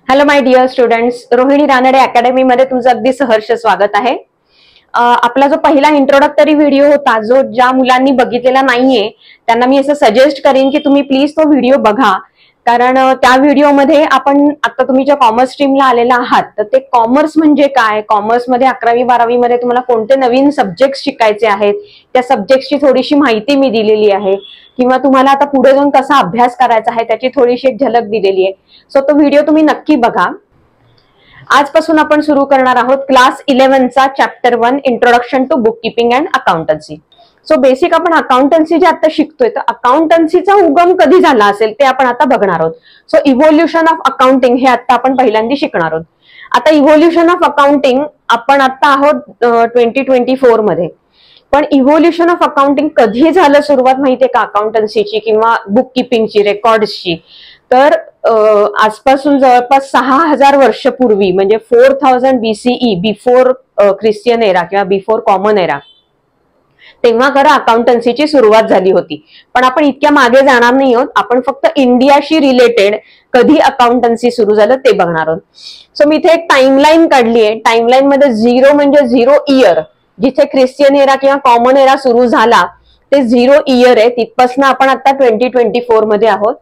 Hello my dear students, Rohini Ranade academy मध्ये तुमचं अगदी सहर्ष स्वागत आहे। आपला जो पहिला इंट्रोडक्टरी व्हिडिओ होता जो ज्या मुलांनी बघितलेला नाहीये त्यांना मी असं सजेस्ट करेन की तुम्ही प्लीज तो व्हिडिओ बघा, कारण त्या व्हिडिओमध्ये आपण आता तुम्ही ज्या कॉमर्स स्ट्रीमला आलेला आहात तर ते कॉमर्स म्हणजे काय, कॉमर्समध्ये 11वी-12वी मध्ये तुम्हाला कोणते नवीन सब्जेक्ट शिकायचे आहेत, त्या सब्जेक्टची थोडीशी माहिती मी दिलेली आहे, किंवा तुम्हाला आता पुढे जाऊन कसा अभ्यास करायचा आहे त्याची थोडीशी एक झलक दिलेली आहे। सो तो व्हिडिओ तुम्ही नक्की बघा। आजपासून आपण सुरू करणार आहोत क्लास 11 चा chapter 1 introduction to book keeping and accountancy. So basic आपण अकाउंटन्सी जे आता शिकतोय तर अकाउंटन्सीचा उगम कधी झाला असेल ते आपण आता बघणार आहोत। सो इव्होल्युशन ऑफ अकाउंटिंग हे आता आपण पहिल्यांदा शिकणार आहोत। आता इव्होल्युशन ऑफ अकाउंटिंग आपण आता आहोत 2024 मध्ये, पण इव्होल्युशन ऑफ अकाउंटिंग कधी झालं सुरुवात माहितीये का अकाउंटन्सीची किंवा बुक कीपिंगची, रेकॉर्ड्सची? तर आजपासून जवळपास 6000 वर्षपूर्वी म्हणजे 4000 BCE, बिफोर ख्रिश्चियन एरा किंवा बिफोर कॉमन एरा, तेव्हा खरं अकाउंटन्सीची सुरुवात झाली होती। पण आपण इतक्या मागे जाणार नाही आहोत, आपण फक्त इंडियाशी रिलेटेड कधी अकाउंटन्सी सुरू झालं ते बघणार आहोत। सो मी इथे एक टाइमलाईन काढली आहे। टाइमलाईन मध्ये 0 म्हणजे 0 इयर, जिथे ख्रिश्चियन एरा किंवा कॉमन एरा सुरू झाला ते 0 इयर आहे, तिथपासून आपण आता 2024 मध्ये आहोत।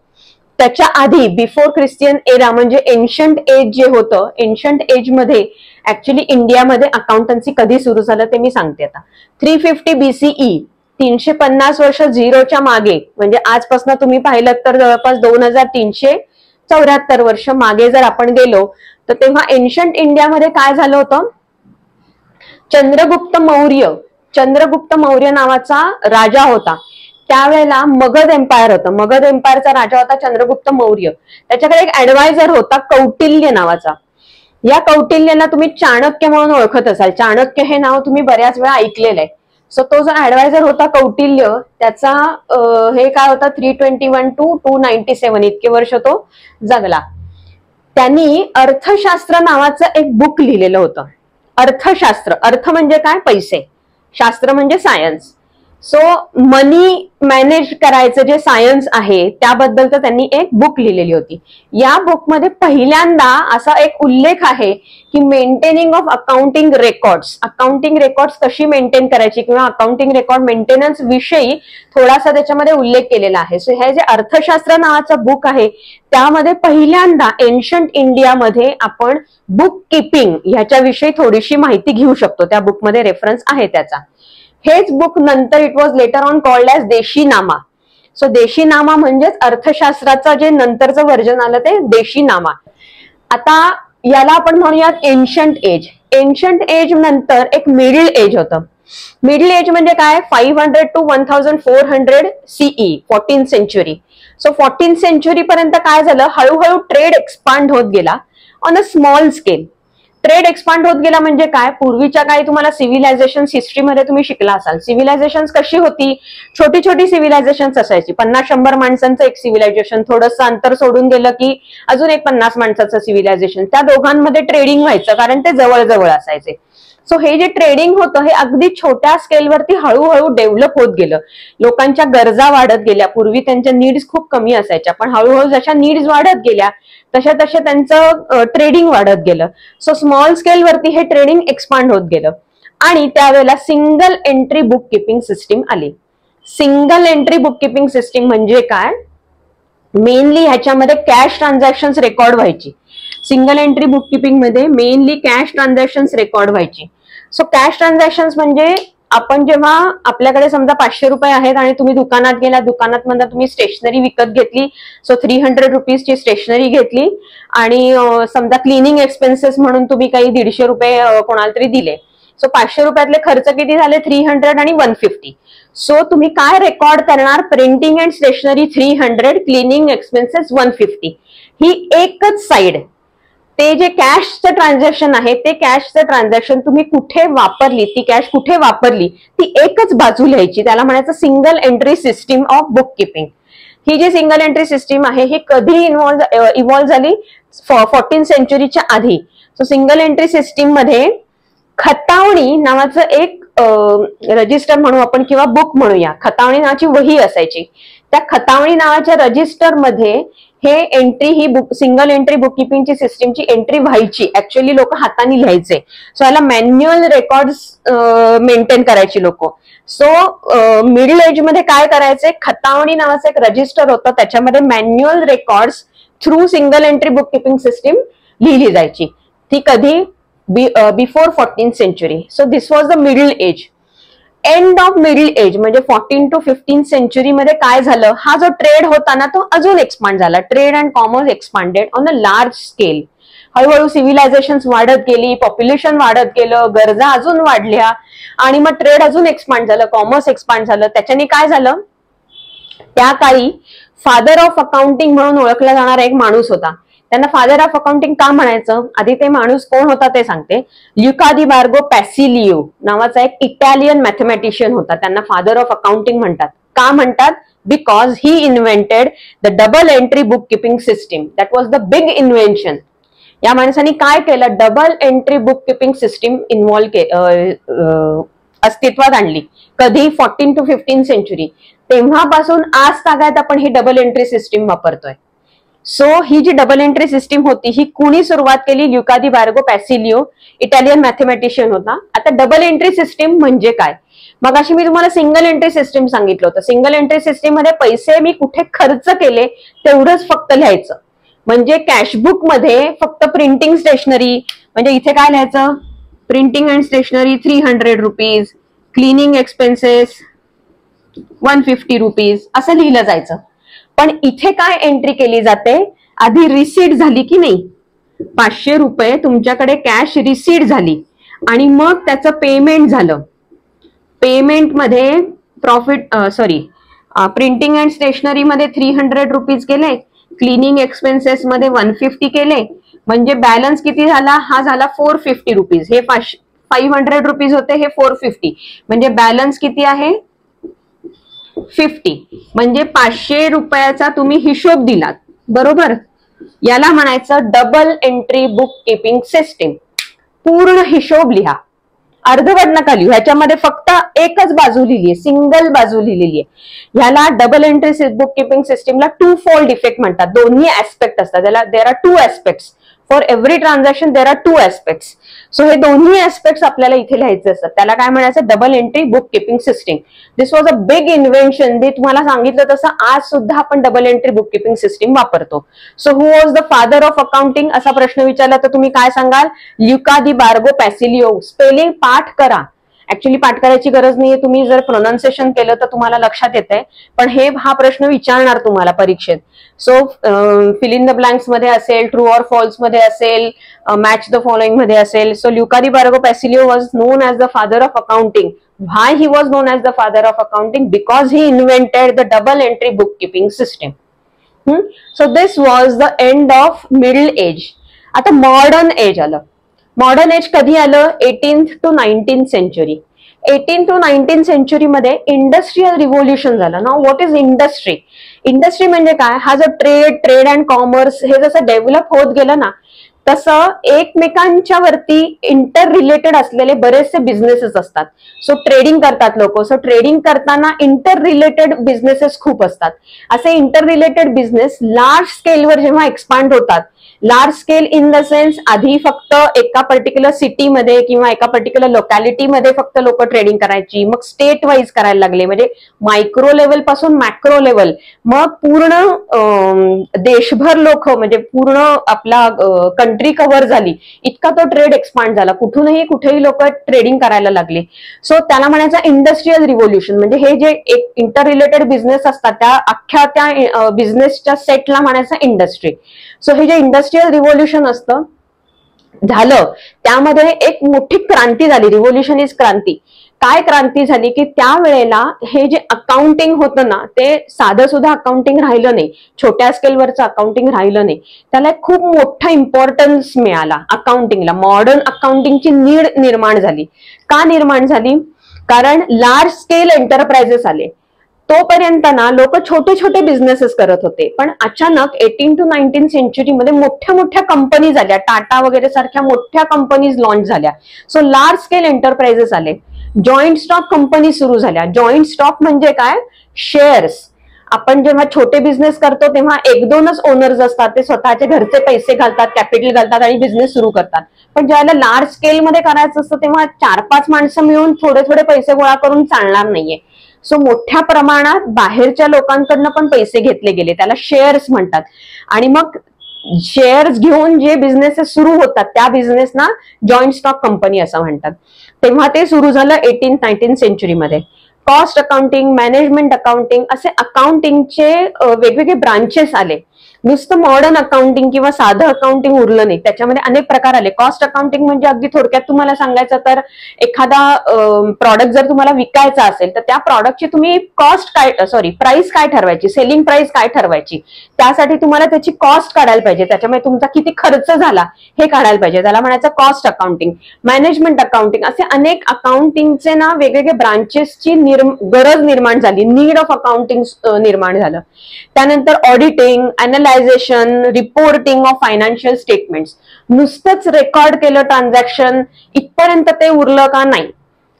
त्याच्या आधी बिफोर ख्रिश्चियन एरा म्हणजे एन्शंट एज जे होतं, एन्शंट एज मध्ये ऍक्च्युली इंडियामध्ये अकाउंटन्सी कधी सुरू झालं ते मी सांगते आता। 350 BCE, 350 वर्ष झिरोच्या मागे, म्हणजे आजपासून तुम्ही पाहिलं तर जवळपास 2374 वर्ष मागे जर आपण गेलो तर तेव्हा एन्शंट इंडियामध्ये काय झालं होतं? चंद्रगुप्त मौर्य नावाचा राजा होता। त्यावेळेला मगध एम्पायर होतं, मगध एम्पायरचा राजा होता चंद्रगुप्त मौर्य। त्याच्याकडे एक ऍडवायझर होता कौटिल्य नावाचा। या कौटिल्याला तुम्ही चाणक्य म्हणून ओळखत असाल, चाणक्य हे नाव तुम्ही बऱ्याच वेळा ऐकलेलं आहे। सो तो जो ऍडवायझर होता कौटिल्य, त्याचा हे काय होता 321 to 297 इतके वर्ष तो जगला। त्यांनी अर्थशास्त्र नावाचं एक बुक लिहिलेलं होतं। अर्थशास्त्र, अर्थ म्हणजे काय? पैसे, शास्त्र म्हणजे सायन्स। सो मनी मॅनेज करायचं जे सायन्स आहे त्याबद्दलचं त्यांनी एक बुक लिहिलेली होती। या बुकमध्ये पहिल्यांदा असा एक उल्लेख आहे की maintaining of accounting records, accounting records कशी मेंटेन करायची किंवा अकाउंटिंग रेकॉर्ड मेंटेनन्स विषयी थोडासा त्याच्यामध्ये उल्लेख केलेला आहे। सो हे जे अर्थशास्त्र नावाचं बुक आहे त्यामध्ये पहिल्यांदा एन्शंट इंडियामध्ये आपण बुक कीपिंग ह्याच्याविषयी थोडीशी माहिती घेऊ शकतो। त्या बुकमध्ये रेफरन्स आहे त्याचा। हेच बुक नंतर it was later on called as Deshinama. So Deshinama म्हणजेच अर्थशास्त्राचं जे नंतरचं व्हर्जन आलं ते देशीनामा। आता याला आपण म्हणूयात एन्शंट एज। एन्शंट एज नंतर एक मिडल एज होतं। मिडल एज म्हणजे काय? 500 to 1400 CE, 14th century. So 14th century पर्यंत काय झालं, हळूहळू ट्रेड एक्सपांड होत गेला on a small scale. Trade expand होत गेला म्हणजे काय? पूर्वीच्या काळी तुम्हाला सिव्हिलायझेशन हिस्ट्रीमध्ये तुम्ही शिकला असाल, सिव्हिलायझेशन कशी होती? छोटी छोटी सिव्हिलायझेशन असायची, 50-100 माणसांचं एक सिव्हिलायझेशन, थोडंसं अंतर सोडून गेलं की अजून एक 50 माणसाचं सिव्हिलायझेशन। त्या दोघांमध्ये ट्रेडिंग व्हायचं कारण ते जवळ असायचे। सो हे जे ट्रेडिंग होतं हे अगदी छोट्या स्केलवरती हळूहळू डेव्हलप होत गेलं। लोकांच्या गरजा वाढत गेल्या, पूर्वी त्यांच्या नीड्स खूप कमी असायच्या, पण हळूहळू जशा नीड्स वाढत गेल्या तशा त्यांचं ट्रेडिंग वाढत गेलं। सो स्मॉल स्केलवरती हे ट्रेडिंग एक्सपांड होत गेलं आणि त्यावेळेला single entry bookkeeping system आली। Single entry bookkeeping system म्हणजे काय? मेनली ह्याच्यामध्ये कॅश ट्रान्झॅक्शन्स रेकॉर्ड व्हायची। सिंगल एंट्री बुक कीपिंग मध्ये मेनली कॅश ट्रान्झॅक्शन्स रेकॉर्ड व्हायची। सो कॅश ट्रान्झॅक्शन्स म्हणजे आपण जेव्हा आपल्याकडे समजा 500 रुपये आहेत आणि तुम्ही दुकानात गेला, दुकानात मधून तुम्ही स्टेशनरी विकत घेतली, सो 300 रुपीजची स्टेशनरी घेतली आणि समजा क्लिनिंग एक्सपेन्सेस म्हणून तुम्ही काही 150 रुपये कोणाला तरी दिले। सो 500 रुपयातले खर्च किती झाले? 300 आणि 150। सो तुम्ही काय रेकॉर्ड करणार? Printing and stationery 300, cleaning expenses 150। ही एकच साइड, ते जे कॅशचं ट्रान्झॅक्शन आहे ते कॅशचं ट्रान्झॅक्शन तुम्ही कुठे वापरली, ती कॅश कुठे वापरली ती एकच बाजू लिहायची, त्याला म्हणायचं single entry system of book keeping. ही जी सिंगल एंट्री सिस्टीम आहे ही कधी इव्हॉल्व्ह झाली? 14th सेंचुरीच्या आधी। सो सिंगल एंट्री सिस्टीम मध्ये खतावणी नावाचं एक रजिस्टर म्हणू आपण किंवा बुक म्हणूया, खतावणी नावाची वही असायची। त्या खतावणी नावाच्या रजिस्टर मध्ये हे एंट्री ही सिंगल एंट्री बुक किपिंगची सिस्टीमची एंट्री व्हायची. ऍक्च्युअली लोक हाताने लिहायचे. सो याला मॅन्युअल रेकॉर्ड्स मेंटेन करायची लोक. सो मिडल एज मध्ये काय करायचे, खतावणी नावाचं एक रजिस्टर होतं, त्याच्यामध्ये manual records through single entry book keeping system लिहिली जायची. ती कधी before 14th century. So this was the middle age. End of middle age म्हणजे 14 to 15th century मध्ये काय झालं, हा जो ट्रेड होता ना तो अजून एक्सपांड झाला. Trade and commerce expanded on a large scale. हळूहळू सिव्हिलायझेशन वाढत गेली, पॉप्युलेशन वाढत गेलं, गरजा अजून वाढल्या आणि मग ट्रेड अजून एक्सपांड झालं, कॉमर्स एक्सपांड झालं. त्याच्याने काय झालं, त्या काळी फादर ऑफ अकाउंटिंग म्हणून ओळखला जाणारा एक माणूस होता. त्यांना फादर ऑफ अकाउंटिंग का म्हणायचं, आधी ते माणूस कोण होता ते सांगते. ल्युका दी बार्गो पॅसिलिओ नावाचा एक इटालियन मॅथमॅटिशियन होता. त्यांना फादर ऑफ अकाउंटिंग म्हणतात. का म्हणतात, because he invented the double entry book keeping system. That was the big invention. या माणसाने काय केलं, double entry book keeping system अस्तित्वात आणली. कधी 14 to 15th century. तेव्हापासून आज तागायत आपण ही डबल एंट्री सिस्टीम वापरतोय. सो ही जी डबल एंट्री सिस्टीम होती ही कुणी सुरुवात केली, ल्युका दी बार्गो पॅसिलिओ, इटालियन मॅथमॅटिशियन होता. आता डबल एंट्री सिस्टीम म्हणजे काय, मग अशी मी तुम्हाला सिंगल एंट्री सिस्टीम सांगितलं होतं. सिंगल एंट्री सिस्टीम मध्ये पैसे मी कुठे खर्च केले तेवढंच फक्त लिहायचं. म्हणजे कॅशबुक मध्ये फक्त प्रिंटिंग स्टेशनरी, म्हणजे इथे काय लिहायचं, printing and stationery 300 rupees, cleaning expenses 150 rupees असं लिहिलं जायचं. पण इथे काय एंट्री केली जाते, आधी रिसीट झाली की नाही, 500 रुपये तुमच्याकडे कॅश रिसीट झाली आणि मग त्याचं पेमेंट झालं. पेमेंट मध्ये प्रॉफिट प्रिंटिंग अँड स्टेशनरी मध्ये 300 रुपीज केले, क्लिनिंग एक्सपेन्सेस मध्ये 150 केले, म्हणजे बॅलन्स किती झाला, हा झाला 450 रुपीज. हे 500 रुपीज होते, हे 450, म्हणजे बॅलन्स किती आहे 50. म्हणजे 500 रुपयाचा तुम्ही हिशोब दिलात, बरोबर. याला म्हणायचं double entry book keeping system. पूर्ण हिशोब लिहा, अर्धवट नका लिहू. ह्याच्यामध्ये फक्त एकच बाजू लिहिली आहे, सिंगल बाजू लिहिलेली आहे. ह्याला डबल एंट्री बुक किपिंग सिस्टीमला टू फोल्ड इफेक्ट म्हणतात. दोन्ही ऍस्पेक्ट असतात त्याला. There are 2 aspects for every transaction. There are 2 aspects. So हे दोन्ही ऍस्पेक्ट्स आपल्याला इथे लिहायचे असतात. त्याला काय म्हणायचं, double entry book keeping system. This was a big invention. मी तुम्हाला सांगितलं तसं आज सुद्धा आपण double entry book keeping system वापरतो. So who was the father of accounting असा प्रश्न विचारला तर तुम्ही काय सांगाल, ल्युका दी बार्गो पॅसिलिओ. स्पेलिंग पाठ करा. ऍक्च्युली पाठ करायची गरज नाहीये, तुम्ही जर प्रोनाउन्सिएशन केलं तर तुम्हाला लक्षात येतंय. पण हा प्रश्न विचारणार तुम्हाला परीक्षेत. So fill in the blanks मध्ये असेल, ट्रू ऑर फॉल्स मध्ये असेल, मॅच द फॉलोइंग मध्ये असेल. So Luca di Borgo Pacioli was known as the father of accounting. Why he was known as the father of accounting? Because he invented the double entry bookkeeping system. So this was the end of middle age. आता modern age आलं. Modern age कधी आलं, 18th to 19th century. 18th to 19th century मध्ये industrial revolution झालं. Now what is industry. Industry म्हणजे काय, हा जो ट्रेड अँड कॉमर्स हे जसं डेव्हलप होत गेलं ना, तसं एकमेकांच्या वरती इंटर रिलेटेड असलेले बरेचसे बिझनेसेस असतात. सो ट्रेडिंग करतात लोक. सो ट्रेडिंग करताना इंटर रिलेटेड बिझनेसेस खूप असतात. असे इंटर रिलेटेड बिझनेस लार्ज स्केलवर जेव्हा एक्सपांड होतात, large scale in the sense आधी फक्त एका पर्टिक्युलर सिटीमध्ये किंवा एका पर्टिक्युलर लोकॅलिटीमध्ये फक्त लोक ट्रेडिंग करायची, मग स्टेट वाईज करायला लागले, म्हणजे मायक्रो लेवल पासून मॅक्रो लेवल, मग पूर्ण देशभर लोक, म्हणजे पूर्ण आपला कंट्री कव्हर झाली. इतका तो ट्रेड एक्सपांड झाला, कुठूनही कुठेही लोक ट्रेडिंग करायला लागले. सो त्याला म्हणायचं इंडस्ट्रियल रिव्होल्युशन. म्हणजे हे जे एक इंटर रिलेटेड बिझनेस असतात त्या अख्ख्या त्या बिझनेसच्या सेटला म्हणायचं इंडस्ट्री. सो हे जे इंडस्ट्रियल रिव्होल्युशन असतं झालं, त्यामध्ये एक मोठी क्रांती झाली. रिव्होल्युशन इज क्रांती. काय क्रांती झाली की त्यावेळेला हे जे अकाउंटिंग होतं ना, ते साधं सुद्धा अकाउंटिंग राहिलं नाही, छोट्या स्केलवरचं अकाउंटिंग राहिलं नाही. त्याला खूप मोठा इम्पॉर्टन्स मिळाला अकाउंटिंगला. मॉडर्न अकाउंटिंगची नीड निर्माण झाली. का निर्माण झाली, कारण लार्ज स्केल एंटरप्राइजेस आले. तोपर्यंत ना लोक छोटे छोटे बिझनेसेस करत होते, पण अचानक 18 to 19th century मध्ये मोठ्या मोठ्या कंपनीज आल्या. टाटा वगैरे सारख्या मोठ्या कंपनीज लॉन्च झाल्या. सो लार्ज स्केल एंटरप्राइजेस आले. जॉईंट स्टॉक कंपनी सुरू झाल्या. जॉईंट स्टॉक म्हणजे काय, शेअर्स. आपण जेव्हा छोटे बिझनेस करतो तेव्हा एक दोनच ओनर्स असतात, ते स्वतःचे घरचे पैसे घालतात, कॅपिटल घालतात आणि बिझनेस सुरू करतात. पण ज्याला लार्ज स्केल मध्ये करायचं असतं तेव्हा 4-5 माणसं मिळून थोडे थोडे पैसे गोळा करून चालणार नाहीये. सो मोठ्या प्रमाणात बाहेरच्या लोकांकडनं पण पैसे घेतले गेले, त्याला शेअर्स म्हणतात. आणि मग शेअर्स घेऊन जे बिझनेसेस सुरू होतात त्या बिझनेसना जॉईंट स्टॉक कंपनी असं म्हणतात. तेव्हा ते सुरू झालं 18th-19th सेंचुरीमध्ये. कॉस्ट अकाउंटिंग, मॅनेजमेंट अकाउंटिंग असे अकाउंटिंगचे वेगवेगळे ब्रांचेस आले. नुसतं मॉडर्न अकाउंटिंग किंवा साधं अकाउंटिंग उरलं नाही, त्याच्यामध्ये अनेक प्रकार आले. कॉस्ट अकाउंटिंग म्हणजे अगदी थोडक्यात तुम्हाला सांगायचं तर एखादा प्रॉडक्ट जर तुम्हाला विकायचा असेल तर त्या प्रॉडक्टची तुम्ही प्राइस काय ठरवायची, सेलिंग प्राइस काय ठरवायची, त्यासाठी तुम्हाला त्याची कॉस्ट काढायला पाहिजे, त्याच्यामुळे तुमचा किती खर्च झाला हे काढायला पाहिजे, त्याला म्हणायचं कॉस्ट अकाउंटिंग. मॅनेजमेंट अकाउंटिंग असे अनेक अकाउंटिंगचे ना वेगवेगळे ब्रांचेसची गरज निर्माण झाली, नीड ऑफ अकाउंटिंग निर्माण झालं. त्यानंतर auditing, analysation, reporting of financial statements. नुसतंच रेकॉर्ड केलं ट्रान्झॅक्शन इथपर्यंत ते उरलं का? नाही.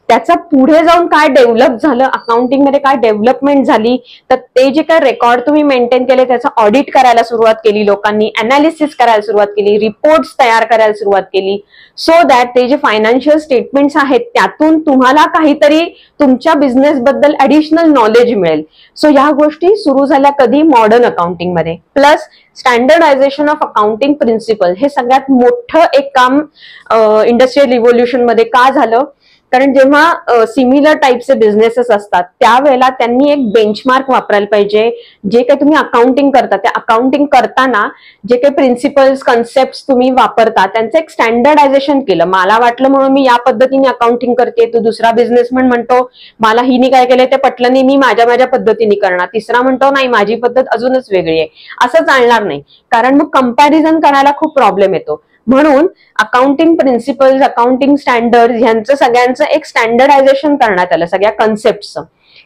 त्याचा पुढे जाऊन काय डेव्हलप झालं, अकाउंटिंग मध्ये काय डेव्हलपमेंट झाली, तर ते जे काय रेकॉर्ड तुम्ही मेंटेन केले त्याचं ऑडिट करायला सुरुवात केली लोकांनी, अनालिसिस करायला सुरुवात केली, रिपोर्ट्स तयार करायला सुरुवात केली, सो दॅट ते जे फायनान्शियल स्टेटमेंट्स आहेत त्यातून तुम्हाला काहीतरी तुमच्या बिझनेस बद्दल ऍडिशनल नॉलेज मिळेल. सो या गोष्टी सुरू झाल्या कधी? मॉडर्न अकाउंटिंग मध्ये. Plus standardisation of accounting principle, हे सगळ्यात मोठं एक काम इंडस्ट्रियल रिव्होल्युशन मध्ये का झालं? कारण जेव्हा सिमिलर टाईपचे बिझनेसेस असतात त्यावेळेला त्यांनी एक बेंचमार्क वापरायला पाहिजे. जे काही तुम्ही अकाउंटिंग करता त्या अकाउंटिंग करताना जे काही प्रिन्सिपल्स, कन्सेप्ट तुम्ही वापरता त्यांचं एक स्टँडर्डायझेशन केलं. मला वाटलं म्हणून मी या पद्धतीने अकाउंटिंग करते, तो दुसरा बिझनेसमॅन म्हणतो मला हिने काय केलंय ते पटलं नाही, मी माझ्या पद्धतीने करणार, तिसरा म्हणतो नाही माझी पद्धत अजूनच वेगळी आहे. असं चालणार नाही, कारण मग कंपॅरिझन करायला खूप प्रॉब्लेम येतो. म्हणून अकाउंटिंग प्रिन्सिपल्स, अकाउंटिंग स्टँडर्ड यांचं सगळ्यांचं एक स्टँडर्डायझेशन करण्यात आलं, सगळ्या कन्सेप्टचं,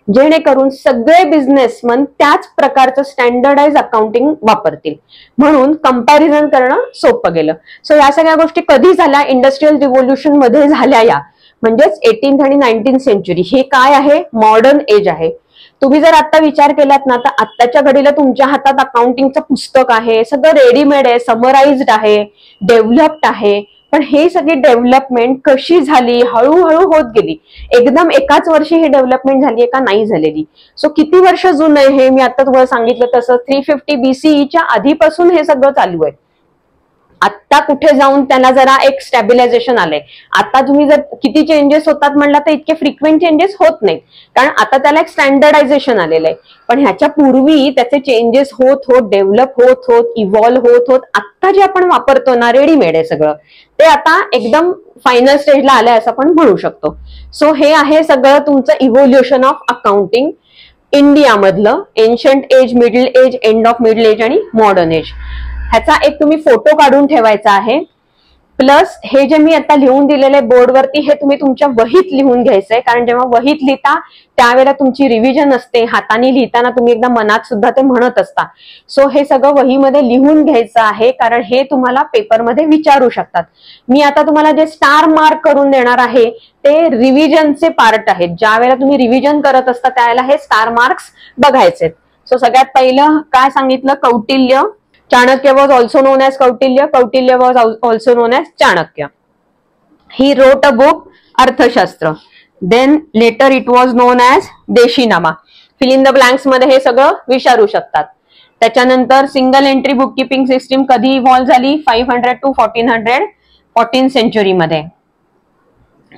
जेणेकरून सगळे बिझनेसमन त्याच प्रकारचं स्टँडर्डाइज अकाउंटिंग वापरतील. म्हणून कंपॅरिझन करणं सोपं गेलं. सो या सगळ्या गोष्टी कधी झाल्या? इंडस्ट्रियल रिव्होल्युशन मध्ये झाल्या. या म्हणजेच 18th आणि 19th सेंचुरी. हे काय आहे? मॉडर्न एज आहे. तुम्ही जर आता विचार केलात ना तर आत्ताच्या घडीला तुमच्या हातात अकाउंटिंगचं पुस्तक आहे, सगळं रेडीमेड आहे, समराइज्ड आहे, डेव्हलप्ड आहे. पण हे सगळी डेव्हलपमेंट कशी झाली? हळूहळू होत गेली. एकदम एकाच वर्षी ही डेव्हलपमेंट झाली आहे का? नाही झालेली. सो किती वर्ष जुनं आहे हे मी आता तुम्हाला सांगितलं तसं 350 BCEच्या आधीपासून हे सगळं चालू आहे. आता कुठे जाऊन त्याला जरा एक स्टॅबिलायझेशन आलंय. आता तुम्ही जर किती चेंजेस होतात म्हणला तर इतके फ्रिक्वेंट चेंजेस होत नाहीत, कारण आता त्याला एक स्टँडर्डायझेशन आलेलं आहे. पण ह्याच्या पूर्वी त्याचे चेंजेस होत डेव्हलप होत इव्हॉल्व्ह होत आता जे आपण वापरतो ना रेडीमेड आहे सगळं, ते आता एकदम फायनल स्टेजला आलंय असं आपण म्हणू शकतो. सो हे आहे सगळं तुमचं इव्होल्युशन ऑफ अकाउंटिंग इंडियामधलं. Ancient age, middle age, end of middle age आणि मॉडर्न एज. ह्याचा एक तुम्ही फोटो काढून ठेवायचा आहे. प्लस हे जे मी आता लिहून दिलेले बोर्डवरती हे तुम्ही तुमच्या वहीत लिहून घ्यायचंय, कारण जेव्हा वहीत लिहिता त्यावेळेला तुमची रिव्हिजन असते. हाताने लिहिताना तुम्ही एकदा मनात सुद्धा ते म्हणत असता. सो हे सगळं वहीमध्ये लिहून घ्यायचं आहे, कारण हे तुम्हाला पेपरमध्ये विचारू शकतात. मी आता तुम्हाला जे स्टार मार्क करून देणार आहे ते रिव्हिजनचे पार्ट आहेत. ज्या वेळेला तुम्ही रिव्हिजन करत असता त्यावेळेला हे स्टार मार्क्स बघायचे. सो सगळ्यात पहिलं काय सांगितलं? Kautilya. Chanakya was also known as Kautilya. Kautilya was also known as Chanakya. He wrote a book, Arthashastra. Then later it was known as Deshinama. Fill in the blanks मध्ये हे सगळं विचारू शकतात. त्याच्यानंतर single entry book keeping system कधी evolve झाली? 500 to 1400, 14th century मध्ये.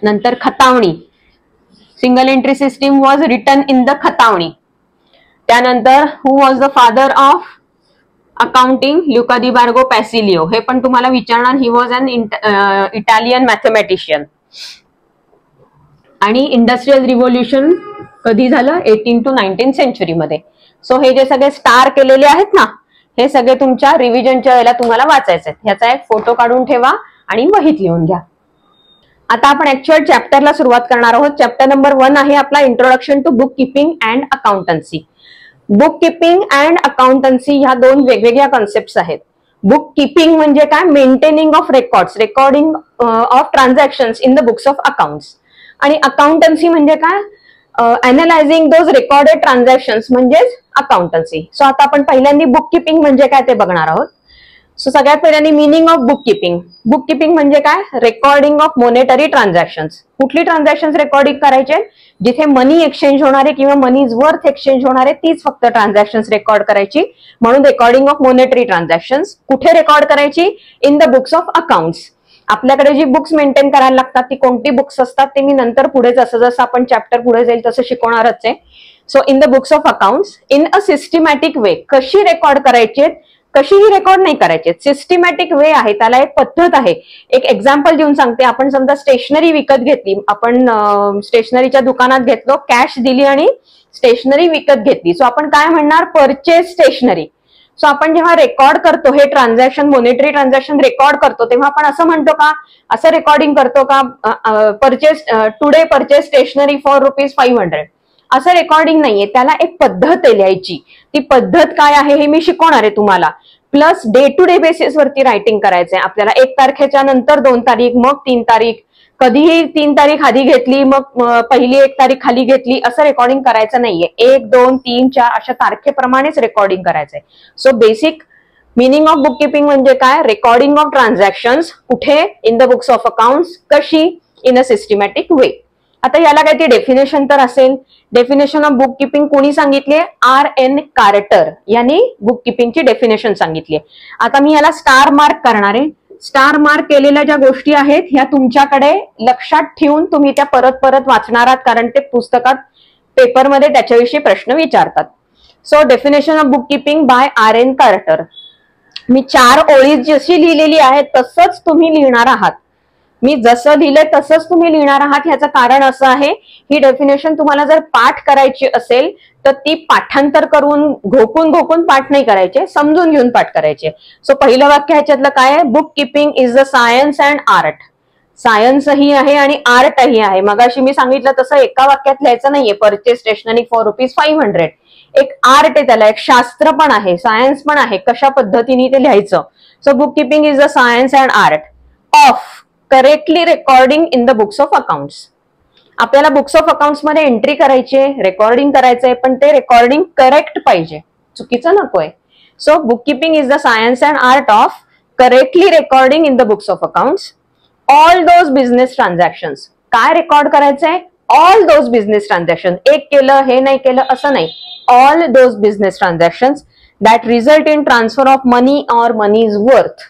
नंतर खतावणी. सिंगल एंट्री सिस्टीम वॉज रिटन इन द खतावणी. त्यानंतर who was the father of accounting? Luca di Borgo Pacioli. हे पण तुम्हाला विचारणार. He was an Italian mathematician. आणि इंडस्ट्रियल रिव्होल्युशन कधी झालं? 18th to 19th सेंचुरी मध्ये. सो हे जे सगळे स्टार केलेले आहेत ना हे सगळे तुमच्या रिव्हिजनच्या वेळेला तुम्हाला वाचायचे. ह्याचा एक फोटो काढून ठेवा आणि वहीत लिहून घ्या. आता आपण ऍक्च्युअल चॅप्टरला सुरुवात करणार आहोत. चॅप्टर नंबर 1 आहे आपला introduction to book keeping and accountancy. Book keeping and accountancy ह्या दोन वेगवेगळ्या कॉन्सेप्ट्स आहेत. बुक किपिंग म्हणजे काय? Maintaining of records, recording of transactions in the books of accounts. आणि अकाउंटन्सी म्हणजे काय? अनालायझिंग दोज रेकॉर्डेड ट्रान्झॅक्शन्स म्हणजेच अकाउंटन्सी. सो आता आपण पहिल्यांदा बुक किपिंग म्हणजे काय ते बघणार आहोत. सो सगळ्यात पहिल्यांदा meaning of book keeping. Book keeping म्हणजे काय? Recording of monetary transactions. कुठली ट्रान्झॅक्शन्स रेकॉर्डिंग करायचे? जिथे मनी एक्सचेंज होणारे किंवा मनीज वर्थ एक्सचेंज होणारे तीच फक्त ट्रान्झॅक्शन्स रेकॉर्ड करायची, म्हणून रेकॉर्डिंग ऑफ मॉनेटरी ट्रान्झॅक्शन्स. कुठे रेकॉर्ड करायची? In the books of accounts. आपल्याकडे जी बुक्स मेंटेन करायला लागतात ती कोणती बुक्स असतात ते मी नंतर पुढे जसं जसं आपण चॅप्टर पुढे जाईल तसं शिकवणारच आहे. So in the books of accounts in a systematic way. कशी रेकॉर्ड करायची? कशीही रेकॉर्ड नाही करायचे, सिस्टमॅटिक वे आहे, त्याला एक पद्धत आहे. एक एक्झाम्पल देऊन सांगते. आपण समजा स्टेशनरी विकत घेतली, आपण स्टेशनरीच्या दुकानात घेतलो, कॅश दिली आणि स्टेशनरी विकत घेतली. सो आपण काय म्हणणार? Purchase stationery. सो आपण जेव्हा रेकॉर्ड करतो हे ट्रान्झॅक्शन, मॉनेटरी ट्रान्झॅक्शन रेकॉर्ड करतो, तेव्हा आपण असं म्हणतो का, असं रेकॉर्डिंग करतो का, purchase today purchase stationery for ₹500, असं रेकॉर्डिंग नाहीये. त्याला एक पद्धत आहे लिहायची. ती पद्धत काय आहे हे मी शिकवणार आहे तुम्हाला. Plus day to day basis वरती रायटिंग करायचंय आपल्याला. 1 तारखेच्या नंतर 2 तारीख, मग 3 तारीख, कधीही 3 तारीख आधी घेतली मग पहिली 1 तारीख खाली घेतली, असं रेकॉर्डिंग करायचं नाहीये. 1, 2, 3, 4 अशा तारखेप्रमाणेच रेकॉर्डिंग करायचंय. So basic meaning of book keeping म्हणजे काय? Recording of transactions. कुठे? In the books of accounts. कशी? In a systematic way. आता याला काय ते डेफिनेशन तर असेल. डेफिनेशन ऑफ बुक किपिंग कोणी सांगितली? R.N. कार्टर यांनी बुक किपिंगची डेफिनेशन सांगितली. आता मी याला स्टार मार्क करणार आहे. स्टार मार्क केलेल्या ज्या गोष्टी आहेत ह्या तुमच्याकडे लक्षात ठेवून तुम्ही त्या परत परत वाचणार आहात, कारण ते पुस्तकात पेपरमध्ये त्याच्याविषयी प्रश्न विचारतात. So definition of bookkeeping by R.N. Carter. मी 4 ओळी जशी लिहिलेली आहे तसंच तुम्ही लिहिणार आहात. मी जसं लिहिलंय तसंच तुम्ही लिहिणार आहात. ह्याचं कारण असं आहे, ही डेफिनेशन तुम्हाला जर पाठ करायची असेल तर ती पाठांतर करून घोकून पाठ नाही करायचे, समजून घेऊन पाठ करायचे. सो पहिलं वाक्य ह्याच्यातलं काय आहे? Bookkeeping is the science and art. सायन्सही आहे आणि आर्टही आहे. मगाशी मी सांगितलं तसं एका वाक्यात लिहायचं नाहीये परचेस स्टेशनरी फॉर ₹500. एक आर्ट आहे, त्याला एक शास्त्र पण आहे, सायन्स पण आहे, कशा पद्धतीने ते लिहायचं. So bookkeeping is the science and art of correctly recording in the books of accounts. आपल्याला बुक्स ऑफ अकाउंट्स मध्ये एंट्री करायची आहे, रेकॉर्डिंग करायचंय, पण ते रेकॉर्डिंग करेक्ट पाहिजे, चुकीचं नकोय. So bookkeeping is the science and art of correctly recording in the books of accounts all those business transactions. काय रेकॉर्ड करायचंय? All those business transaction. एक केलं हे नाही केलं असं नाही. All those business transactions that result in transfer of money or money's worth.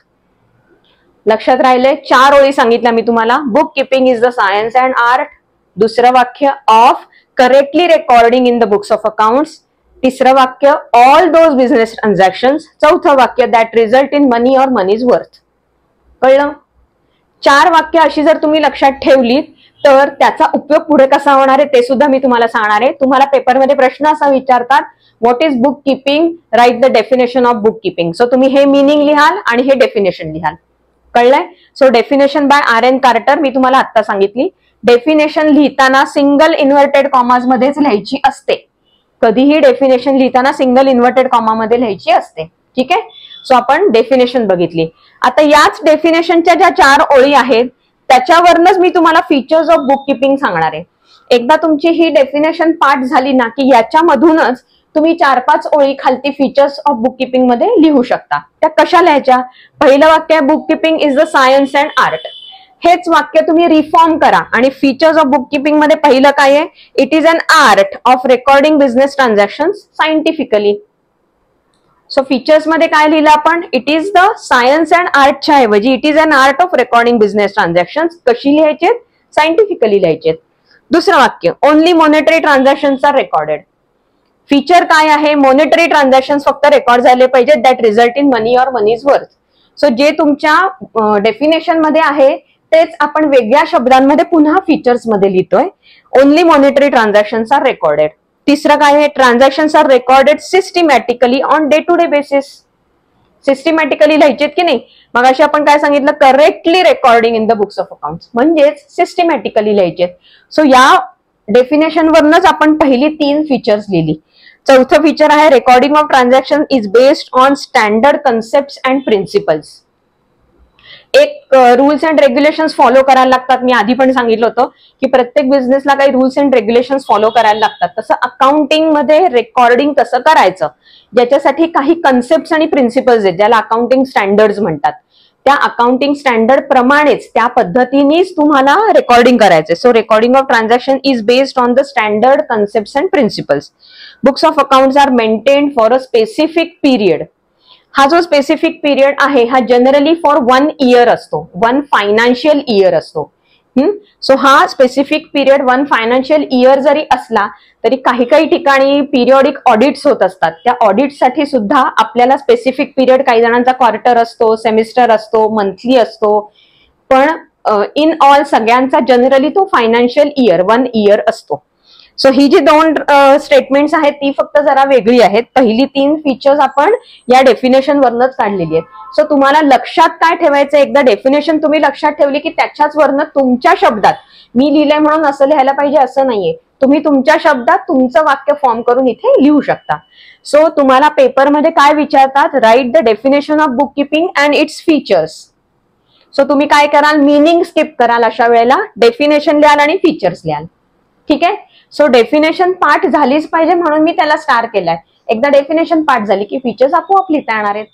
लक्षात राहिले? 4 ओळी सांगितल्या मी तुम्हाला. Bookkeeping is the science and art. दुसरं वाक्य of correctly recording in the books of accounts. तिसरं वाक्य ऑल दोज बिझनेस ट्रान्झॅक्शन्स. चौथं वाक्य that result in money or money's worth. कळलं? 4 वाक्य अशी जर तुम्ही लक्षात ठेवली तर त्याचा उपयोग पुढे कसा होणार आहे ते सुद्धा मी तुम्हाला सांगणार आहे. तुम्हाला पेपरमध्ये प्रश्न असा विचारतात, what is bookkeeping? Write the definition of bookkeeping. So तुम्ही हे मिनिंग लिहाल आणि हे डेफिनेशन लिहाल. कळलंय? So definition by R.N. Carter मी तुम्हाला आता सांगितली. डेफिनेशन लिहिताना सिंगल इन्व्हर्टेड कॉमाज मध्येच लिहायची असते. कधीही डेफिनेशन लिहिताना सिंगल इन्व्हर्टेड कॉमा मध्ये लिहायची असते. ठीक आहे? सो आपण डेफिनेशन बघितली. आता याच डेफिनेशनच्या ज्या 4 ओळी आहेत त्याच्यावरच मी तुम्हाला फीचर्स ऑफ बुक किपिंग सांगणार आहे. एकदा तुमची ही डेफिनेशन पाठ झाली ना की याच्यामधूनच तुम्ही 4-5 ओळी खालती फीचर्स ऑफ बुक किपिंग मध्ये लिहू शकता. त्या कशा लिहायच्या? पहिलं वाक्य आहे bookkeeping is the science and art. हेच वाक्य तुम्ही रिफॉर्म करा आणि फीचर्स ऑफ बुक किपिंग मध्ये पहिलं काय आहे? It is an art of recording business transactions scientifically. So features मध्ये काय लिहिलं आपण? It is the science and आर्टच्या ऐवजी it is an art of recording business transactions. कशी लिहायचे? सायंटिफिकली लिहायचे. दुसरं वाक्य only monetary transactions are recorded. Feature काय आहे? मॉनेटरी ट्रान्झॅक्शन्स फक्त रेकॉर्ड झाले पाहिजे that result in money or money's worth. So जे तुमच्या डेफिनेशन मध्ये आहे तेच आपण वेगळ्या शब्दांमध्ये पुन्हा फीचर्स मध्ये लिहितोय. Only monetary transactions are recorded. तिसरं काय आहे? Transactions are recorded systematically on day to day basis. Systematically लिहायचेत की नाही? मग अशी आपण काय सांगितलं? Correctly recording in the books of accounts म्हणजेच सिस्टमॅटिकली लिहायचेत. सो या डेफिनेशन वरनच आपण पहिली 3 फीचर्स लिहिली. चौथं फीचर आहे recording of transaction is based on standard concept and principles. एक रूल्स अँड रेग्युलेशन्स फॉलो करायला लागतात. मी आधी पण सांगितलं होतं की प्रत्येक बिझनेसला काही रूल्स अँड रेग्युलेशन्स फॉलो करायला लागतात. तसं अकाउंटिंग मध्ये रेकॉर्डिंग कसं करायचं, ज्याच्यासाठी काही कन्सेप्ट आणि प्रिन्सिपल्स आहेत, ज्याला अकाउंटिंग स्टँडर्ड्स म्हणतात. त्या अकाउंटिंग स्टँडर्ड प्रमाणेच त्या पद्धतीनेच तुम्हाला रेकॉर्डिंग करायचंय. So recording of transaction is based on the standard concept and principles. Books of accounts are maintained for a specific period. हा जो स्पेसिफिक पिरियड आहे हा जनरली फॉर 1 इयर असतो, 1 फायनान्शियल इयर असतो. सो हा स्पेसिफिक पिरियड 1 फायनान्शियल इयर जरी असला तरी काही काही ठिकाणी पिरियॉडिक ऑडिट्स होत असतात. त्या ऑडिटसाठी सुद्धा आपल्याला स्पेसिफिक पिरियड, काही जणांचा क्वार्टर असतो, सेमिस्टर असतो, मंथली असतो, पण इन ऑल सगळ्यांचा जनरली तो फायनान्शियल इयर 1 इयर असतो. सो ही जी 2 स्टेटमेंट्स आहेत ती फक्त जरा वेगळी आहेत. पहिली 3 फीचर्स आपण या डेफिनेशन वरनच काढलेली आहेत. सो तुम्हाला लक्षात काय ठेवायचं, एकदा डेफिनेशन तुम्ही लक्षात ठेवली की त्याच्याच वरनं तुमच्या शब्दात, मी लिहिलंय म्हणून असं लिहायला पाहिजे असं नाहीये, तुम्ही तुमच्या शब्दात तुमचं वाक्य फॉर्म करून इथे लिहू शकता. सो तुम्हाला पेपरमध्ये काय विचारतात, right the definition of book keeping and its features. So तुम्ही काय कराल, मिनिंग स्किप कराल, अशा वेळेला डेफिनेशन लिहाल आणि फीचर्स लिहाल. ठीक आहे. सो डेफिनेशन पाठ झालीच पाहिजे म्हणून मी त्याला स्टार केलाय. एकदा डेफिनेशन पाठ झाली की फीचर्स आपोआप लिहिता येणार आहेत.